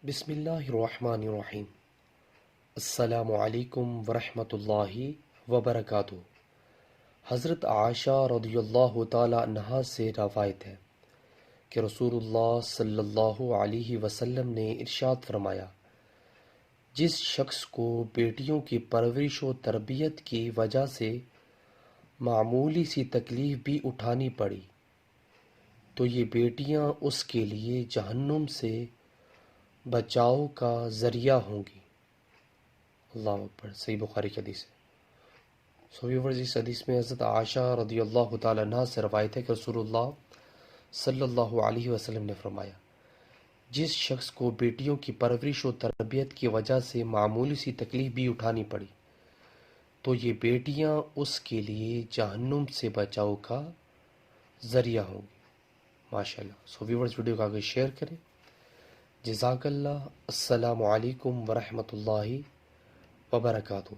بسم اللہ الرحمن الرحیم۔ السلام علیکم ورحمۃ اللہ وبرکاتہ۔ حضرت عائشہ رضی اللہ تعالی عنہا سے روایت ہے کہ رسول اللہ صلی اللہ علیہ وسلم نے ارشاد فرمایا، جس شخص کو بیٹیوں کی پرورش و تربیت کی وجہ سے معمولی سی تکلیف بھی اٹھانی پڑی تو یہ بیٹیاں اس کے لیے جہنم سے بچاؤ کا ذریعہ ہوں گی۔ اللہ اکبر۔ صحیح بخاری کی حدیث ہے۔ ویورز، اس حدیث میں حضرت عائشہ رضی اللہ تعالیٰ عنہ سے روایت ہے کہ رسول اللہ صلی اللہ علیہ وسلم نے فرمایا، جس شخص کو بیٹیوں کی پرورش و تربیت کی وجہ سے معمولی سی تکلیف بھی اٹھانی پڑی تو یہ بیٹیاں اس کے لیے جہنم سے بچاؤ کا ذریعہ ہوں گی۔ ماشاءاللہ۔ ویورز، ویڈیو کو آگے شیئر کریں۔ جزاک اللہ۔ السلام علیکم ورحمۃ اللہ وبرکاتہ۔